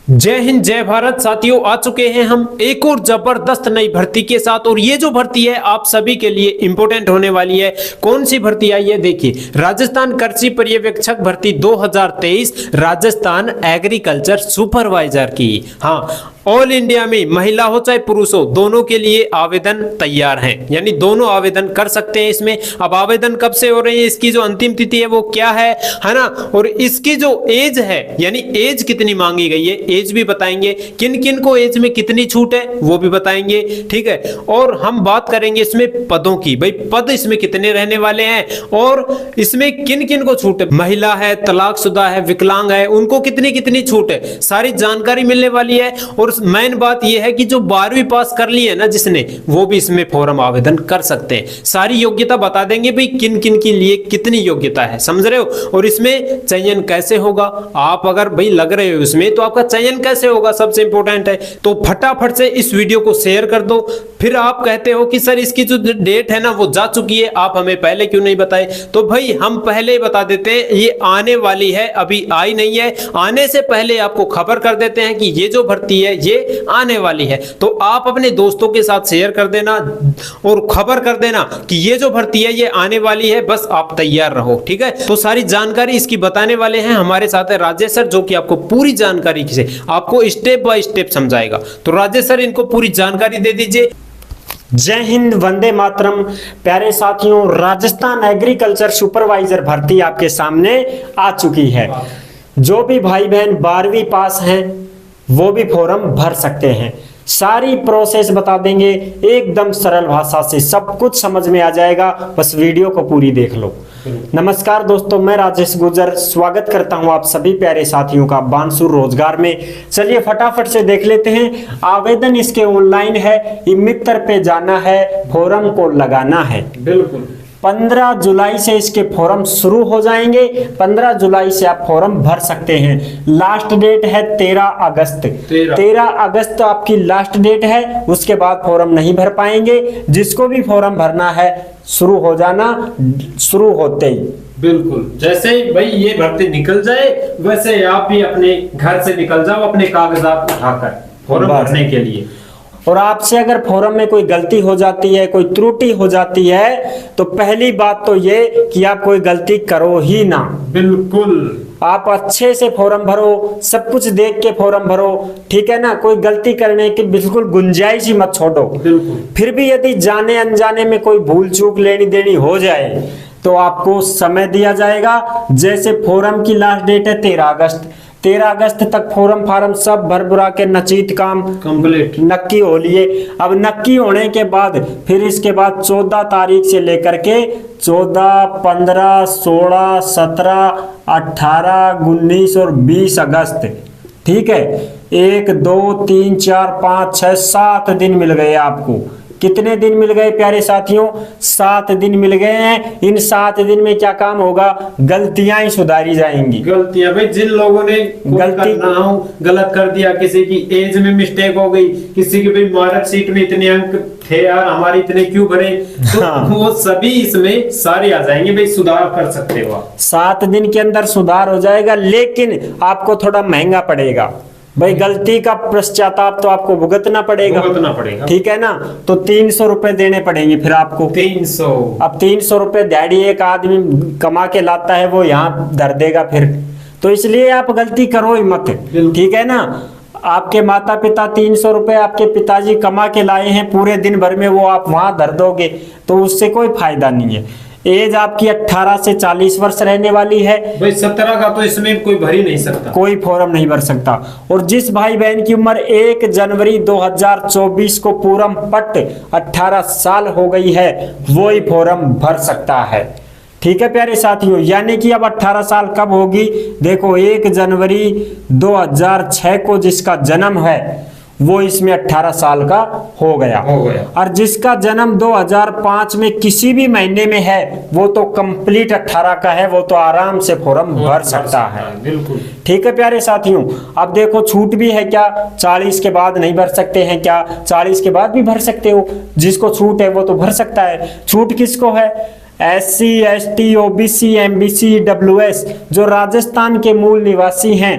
जय हिंद जय भारत साथियों, आ चुके हैं हम एक और जबरदस्त नई भर्ती के साथ। और ये जो भर्ती है आप सभी के लिए इंपॉर्टेंट होने वाली है। कौन सी भर्ती आई है देखिए, राजस्थान कृषि पर्यवेक्षक भर्ती 2023, राजस्थान एग्रीकल्चर सुपरवाइजर की। हाँ, ऑल इंडिया में महिला हो चाहे पुरुष हो, दोनों के लिए आवेदन तैयार हैं, यानी दोनों आवेदन कर सकते हैं इसमें। अब आवेदन कब से हो रही है, इसकी जो अंतिम तिथि है वो क्या है ना, और इसकी जो एज है यानी एज कितनी मांगी गई है, एज भी बताएंगे। किन किन को एज में कितनी छूट है वो भी बताएंगे, ठीक है। और हम बात करेंगे इसमें पदों की, भाई पद इसमें कितने रहने वाले हैं और इसमें किन किन को छूट है। महिला है, तलाकशुदा है, विकलांग है, उनको कितनी कितनी छूट है, सारी जानकारी मिलने वाली है। और मेन बात यह है कि जो 12वीं पास कर ली है ना जिसने, वो भी इसमें फॉर्म आवेदन कर सकते हैं। सारी योग्यता बता देंगे भाई किन किन के लिए कितनी योग्यता है, समझ रहे हो। और इसमें चयन कैसे होगा, आप अगर भाई लग रहे हो इसमें तो आपका चयन कैसे होगा सबसे इंपॉर्टेंट है। तो फटाफट से इस वीडियो को शेयर कर दो। फिर आप कहते हो कि सर इसकी जो डेट है ना वो जा चुकी है, आप हमें पहले क्यों नहीं बताए। तो भाई हम पहले ही बता देते हैं, ये आने वाली है, अभी आई नहीं है। आने से पहले आपको खबर कर देते हैं कि ये जो भर्ती है ये आने वाली है। तो आप अपने दोस्तों के साथ शेयर कर देना और खबर कर देना कि ये जो भर्ती है ये आने वाली है, बस आप तैयार रहो, ठीक है। तो सारी जानकारी इसकी बताने वाले हैं हमारे साथ है राजेश सर, जो कि आपको पूरी जानकारी से आपको स्टेप बाय स्टेप समझाएगा। तो राजेश सर इनको पूरी जानकारी दे दीजिए। जय हिंद, वंदे मातरम। प्यारे साथियों, राजस्थान एग्रीकल्चर सुपरवाइजर भर्ती आपके सामने आ चुकी है। जो भी भाई बहन 12वीं पास हैं वो भी फॉर्म भर सकते हैं। सारी प्रोसेस बता देंगे, एकदम सरल भाषा से सब कुछ समझ में आ जाएगा, बस वीडियो को पूरी देख लो। नमस्कार दोस्तों, मैं राजेश गुर्जर स्वागत करता हूं आप सभी प्यारे साथियों का बानसूर रोजगार में। चलिए फटाफट से देख लेते हैं। आवेदन इसके ऑनलाइन है, मित्र पे जाना है, फॉर्म को लगाना है। बिल्कुल 15 जुलाई से इसके फॉर्म शुरू हो जाएंगे। 15 जुलाई से आप फॉर्म भर सकते हैं। लास्ट डेट है 13 अगस्त। 13 अगस्त आपकी लास्ट डेट है, उसके बाद फॉर्म नहीं भर पाएंगे। जिसको भी फॉर्म भरना है शुरू हो जाना, शुरू होते ही। बिल्कुल, जैसे ही भाई ये भर्ती निकल जाए वैसे आप भी अपने घर से निकल जाओ अपने कागजात उठाकर फॉर्म भरने के लिए। और आपसे अगर फॉर्म में कोई गलती हो जाती है, कोई त्रुटि हो जाती है, तो पहली बात तो ये कि आप कोई गलती करो ही ना। बिल्कुल, आप अच्छे से फॉर्म भरो, सब कुछ देख के फॉर्म भरो, ठीक है ना। कोई गलती करने की बिल्कुल गुंजाइश ही मत छोड़ो। बिल्कुल। फिर भी यदि जाने अनजाने में कोई भूल चूक लेनी देनी हो जाए तो आपको समय दिया जाएगा। जैसे फॉर्म की लास्ट डेट है 13 अगस्त। 13 अगस्त तक फॉर्म फार्म सब भर भुरा के नचीत काम कंप्लीट नक्की हो लिए। अब नक्की होने के बाद फिर इसके बाद 14 तारीख से लेकर के 14, 15, 16, 17, 18, 19 और 20 अगस्त, ठीक है। 1, 2, 3, 4, 5, 6, 7 दिन मिल गए आपको। कितने दिन मिल गए प्यारे साथियों? 7 दिन मिल गए हैं। इन 7 दिन में क्या काम होगा? गलतियां ही सुधारी जाएंगी। गलतियां भाई, जिन लोगों ने गलत कर दिया, किसी की एज में मिस्टेक हो गई, किसी की भाई मार्कशीट में इतने अंक थे यार हमारे इतने क्यों भरे, तो हाँ। वो सभी इसमें सारे आ जाएंगे भाई, सुधार कर सकते हो। 7 दिन के अंदर सुधार हो जाएगा, लेकिन आपको थोड़ा महंगा पड़ेगा भाई। गलती का पश्चाताप तो आपको भुगतना पड़ेगा, ठीक है ना। तो 300 रुपए देने पड़ेंगे फिर आपको। 300। अब 300 रुपए दिहाड़ी एक आदमी कमा के लाता है, वो यहाँ धर देगा फिर। तो इसलिए आप गलती करो ही मत, ठीक है ना। आपके माता पिता 300 रुपए आपके पिताजी कमा के लाए हैं, पूरे दिन भर में वो आप वहां धर दोगे तो उससे कोई फायदा नहीं है। एज आपकी 18 से 40 वर्ष रहने वाली है भाई। 17 का तो इसमें कोई भर ही नहीं सकता, कोई फॉर्म नहीं भर सकता। और जिस भाई बहन की उम्र 1 जनवरी 2024 को पूरा पट 18 साल हो गई है, वो ही फॉर्म भर सकता है, ठीक है प्यारे साथियों। यानी कि अब 18 साल कब होगी? देखो 1 जनवरी 2006 को जिसका जन्म है वो इसमें 18 साल का हो गया। और जिसका जन्म 2005 में किसी भी महीने में है वो तो कंप्लीट 18 का है, वो तो आराम से फॉर्म भर सकता है। बिल्कुल, ठीक है प्यारे साथियों। अब देखो छूट भी है क्या? 40 के बाद नहीं भर सकते हैं क्या? 40 के बाद भी भर सकते हो, जिसको छूट है वो तो भर सकता है। छूट किसको है? SC, ST, OBC, MBC, WS जो राजस्थान के मूल निवासी हैं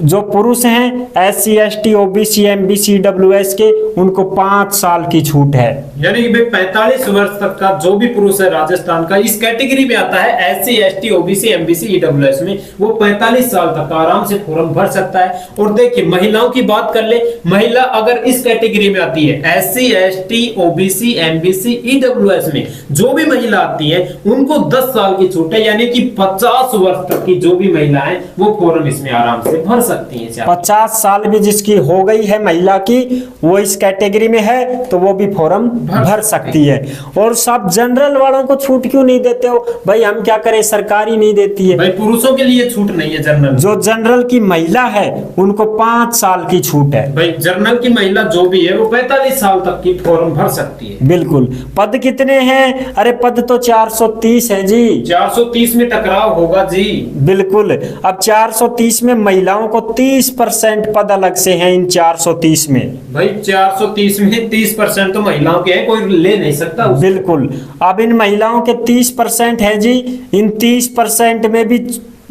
जो पुरुष हैं SC ST OBC MBC EWS के, उनको 5 साल की छूट है। यानी कि भाई 45 वर्ष तक का जो भी पुरुष है राजस्थान का इस कैटेगरी में आता है, SC ST OBC MBC EWS में, वो 45 साल तक आराम से फॉर्म भर सकता है। और देखिए महिलाओं की बात कर ले, महिला अगर इस कैटेगरी में आती है SC ST OBC MBC EWS में जो भी महिला आती है उनको 10 साल की छूट है, यानी कि 50 वर्ष तक की जो भी महिला है वो फॉर्म इसमें आराम से भर सकती है। 50 साल भी जिसकी हो गई है महिला की, वो इस कैटेगरी में है तो वो भी फॉर्म भर सकती है। और सब जनरल वालों को छूट क्यों नहीं देते हो भाई? हम क्या करें, सरकार ही नहीं देती है भाई। पुरुषों के लिए छूट नहीं है जनरल, जो जनरल की महिला है उनको 5 साल की छूट है भाई। जनरल की महिला जो भी है वो 45 साल तक की फॉर्म भर सकती है। बिल्कुल। पद कितने हैं? अरे पद तो 430 है जी। 430 में टकराव होगा जी। बिल्कुल। अब 430 में महिलाओं को 30% पद अलग से हैं। इन 430 में भाई 430 में 30% तो महिलाओं के हैं, कोई ले नहीं सकता उसको। बिल्कुल। अब इन महिलाओं के 30% है जी, इन 30% में भी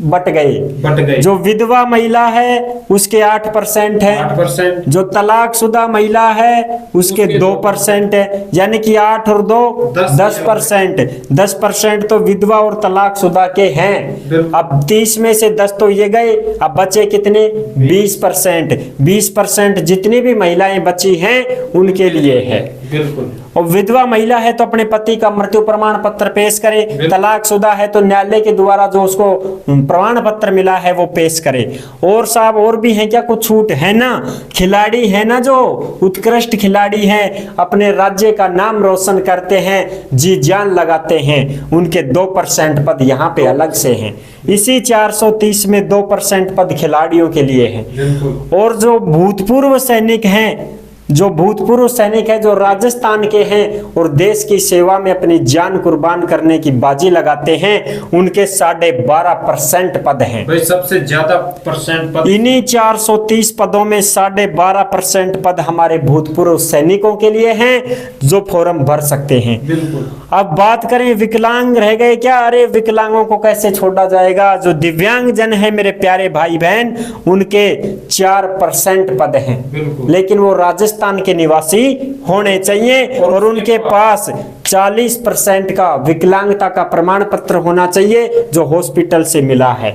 बट गए। जो विधवा महिला है उसके 8% है, 8%। जो तलाकशुदा महिला है उसके 2% है, यानी कि 8 और 2 10%। 10% तो विधवा और तलाकशुदा के हैं। अब 30 में से 10 तो ये गए, अब बचे कितने? 20%। 20% जितनी भी महिलाएं बची हैं उनके लिए है। बिल्कुल। और विधवा महिला है तो अपने पति का मृत्यु प्रमाण पत्र पेश करे, तलाकशुदा है तो न्यायालय के द्वारा जो उसको प्रमाण पत्र मिला है वो पेश करे। और साहब और भी है क्या कुछ छूट? है ना, खिलाड़ी है ना, जो उत्कृष्ट खिलाड़ी हैं, अपने राज्य का नाम रोशन करते हैं, जी जान लगाते हैं, उनके 2% पद यहाँ पे अलग से हैं। इसी 430 में 2% पद खिलाड़ियों के लिए हैं। और जो भूतपूर्व सैनिक हैं, जो भूतपूर्व सैनिक है, जो राजस्थान के हैं और देश की सेवा में अपनी जान कुर्बान करने की बाजी लगाते हैं, उनके 12.5% पद हैं। भाई सबसे ज्यादा परसेंट पद इन्हीं 430 पदों में 12.5% पद हमारे भूतपूर्व सैनिकों के लिए हैं जो फॉर्म भर सकते हैं। बिल्कुल। अब बात करें विकलांग रह गए क्या? अरे विकलांगों को कैसे छोड़ा जाएगा? जो दिव्यांग जन है मेरे प्यारे भाई बहन, उनके 4% पद हैं, लेकिन वो राजस्थान के निवासी होने चाहिए और उनके पास 40% का विकलांगता का प्रमाण पत्र होना चाहिए जो हॉस्पिटल से मिला है।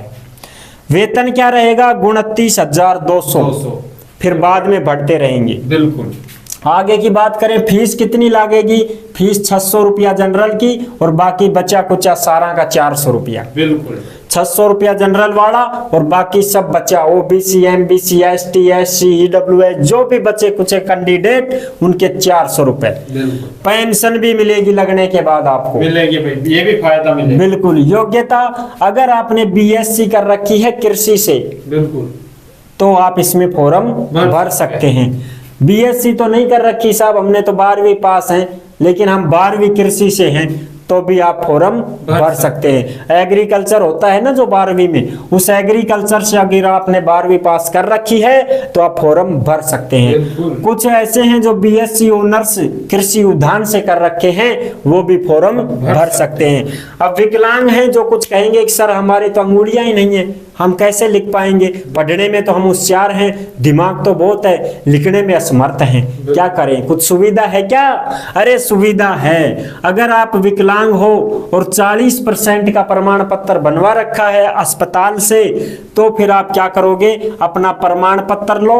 वेतन क्या रहेगा? 29,200। फिर बाद में बढ़ते रहेंगे। बिल्कुल। आगे की बात करें, फीस कितनी लगेगी? फीस 600 रुपया जनरल की और बाकी बचा कुचा सारा का 400 रुपया। बिल्कुल। 600 रुपया जनरल वाला और बाकी सब बचा OBC MBC ST SC EWS जो भी बचे कुछ कैंडिडेट, उनके 400 रुपए। पेंशन भी मिलेगी लगने के बाद आपको, मिलेगी भाई, ये भी फायदा मिलेगा। बिल्कुल। योग्यता, अगर आपने BSc कर रखी है कृषि से, बिल्कुल, तो आप इसमें फॉर्म भर सकते हैं। BSc तो नहीं कर रखी साहब, हमने तो 12वीं पास हैं, लेकिन हम 12वीं कृषि से हैं, तो भी आप फॉर्म भर सकते हैं। एग्रीकल्चर होता है ना जो 12वीं में, उस एग्रीकल्चर से अगर आपने 12वीं पास कर रखी है तो आप फॉर्म भर सकते हैं। कुछ ऐसे हैं जो BSc ऑनर्स कृषि उद्यान से कर रखे हैं, वो भी फॉर्म भर सकते हैं। अब विकलांग हैं जो कुछ कहेंगे कि सर हमारे तो अंगुलियां ही नहीं है, हम कैसे लिख पाएंगे? पढ़ने में तो हम होशियार हैं, दिमाग तो बहुत है, लिखने में असमर्थ हैं, क्या करें? कुछ सुविधा है क्या? अरे सुविधा है। अगर आप विकलांग हो और 40% का प्रमाण पत्र बनवा रखा है अस्पताल से, तो फिर आप क्या करोगे? अपना प्रमाण पत्र लो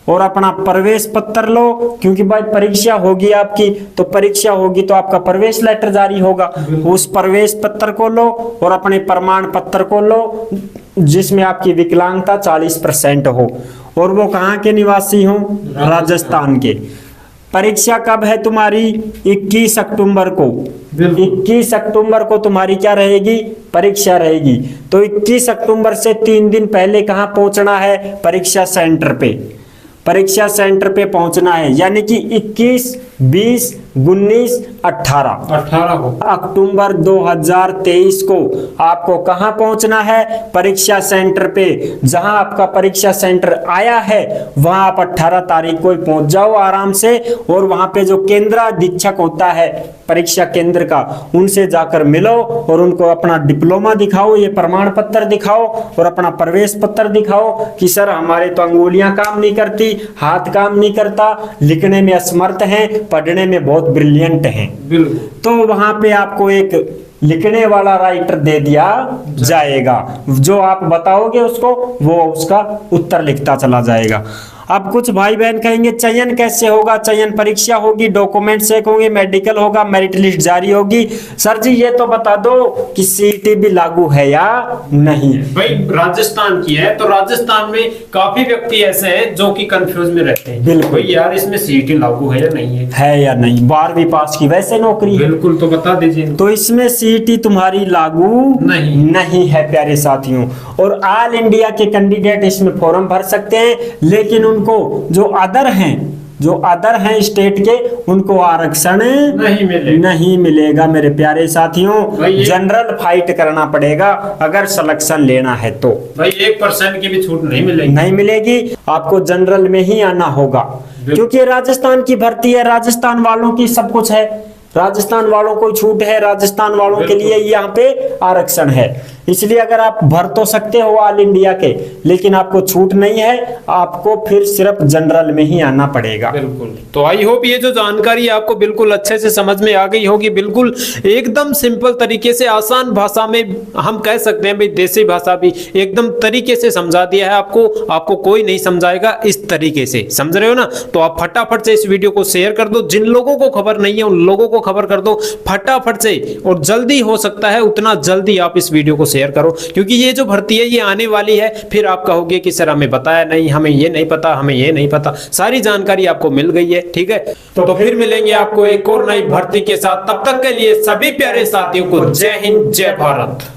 और अपना प्रवेश पत्र लो, क्योंकि भाई परीक्षा होगी आपकी, तो परीक्षा होगी तो आपका प्रवेश लेटर जारी होगा। उस प्रवेश पत्र को लो और अपने प्रमाण पत्र को लो जिसमें आपकी विकलांगता 40% हो और वो कहाँ के निवासी हो? राजस्थान के। परीक्षा कब है तुम्हारी? 21 अक्टूबर को। 21 अक्टूबर को तुम्हारी क्या रहेगी? परीक्षा रहेगी। तो 21 अक्टूबर से 3 दिन पहले कहाँ पहुंचना है? परीक्षा सेंटर पे। परीक्षा सेंटर पे पहुंचना है, यानी कि 21, 20, 19, 18 18 को अक्टूबर 2023 को आपको कहां पहुंचना है? परीक्षा सेंटर पे। जहां आपका परीक्षा सेंटर आया है वहां आप 18 तारीख को ही पहुंच जाओ आराम से, और वहां पे जो केंद्राधीक्षक होता है परीक्षा केंद्र का, उनसे जाकर मिलो और उनको अपना डिप्लोमा दिखाओ, ये प्रमाण पत्र दिखाओ और अपना प्रवेश पत्र दिखाओ कि सर हमारे तो अंगुलियां काम नहीं करती, हाथ काम नहीं करता, लिखने में असमर्थ हैं, पढ़ने में बहुत ब्रिलियंट हैं। बिल्कुल। तो वहां पे आपको एक लिखने वाला राइटर दे दिया जाएगा, जो आप बताओगे उसको, वो उसका उत्तर लिखता चला जाएगा। अब कुछ भाई बहन कहेंगे चयन कैसे होगा? चयन परीक्षा होगी, डॉक्यूमेंट चेक होंगे, मेडिकल होगा, मेरिट लिस्ट जारी होगी। सर जी ये तो बता दो कि सीईटी भी लागू है या नहीं? भाई राजस्थान की है तो राजस्थान में काफी व्यक्ति ऐसे हैं जो कि कंफ्यूज में रहते हैं। बिल्कुल। भाई यार इसमें सीईटी लागू है या नहीं है? है या नहीं? 12वीं पास की वैसे नौकरी है। बिल्कुल, तो बता दीजिए। तो इसमें सीईटी तुम्हारी लागू नहीं है प्यारे साथियों। और ऑल इंडिया के कैंडिडेट इसमें फॉर्म भर सकते हैं, लेकिन उनको जो अदर हैं स्टेट के, उनको आरक्षण नहीं मिलेगा मेरे प्यारे साथियों। जनरल फाइट करना पड़ेगा अगर सिलेक्शन लेना है तो। भाई 1% की भी छूट नहीं मिलेगी, आपको जनरल में ही आना होगा, क्योंकि राजस्थान की भर्ती है, राजस्थान वालों की सब कुछ है, राजस्थान वालों को छूट है, राजस्थान वालों के लिए यहाँ पे आरक्षण है। इसलिए अगर आप भर तो सकते हो ऑल इंडिया के, लेकिन आपको छूट नहीं है, आपको फिर सिर्फ जनरल में ही आना पड़ेगा। बिल्कुल। तो आई होप ये जो जानकारी आपको बिल्कुल अच्छे से समझ में आ गई होगी। बिल्कुल एकदम सिंपल तरीके से, आसान भाषा में हम कह सकते हैं, भाई देसी भाषा भी एकदम तरीके से समझा दिया है आपको कोई नहीं समझाएगा इस तरीके से, समझ रहे हो ना? तो आप फटाफट से इस वीडियो को शेयर कर दो, जिन लोगों को खबर नहीं है उन लोगों को खबर कर दो फटाफट से, और जल्दी हो सकता है उतना जल्दी आप इस वीडियो को शेयर करो, क्योंकि ये जो भर्ती है ये आने वाली है। फिर आप कहोगे कि सर हमें बताया नहीं, हमें ये नहीं पता, हमें ये नहीं पता। सारी जानकारी आपको मिल गई है, ठीक है? तो फिर मिलेंगे आपको एक और नई भर्ती के साथ। तब तक के लिए सभी प्यारे साथियों को जय हिंद, जय भारत।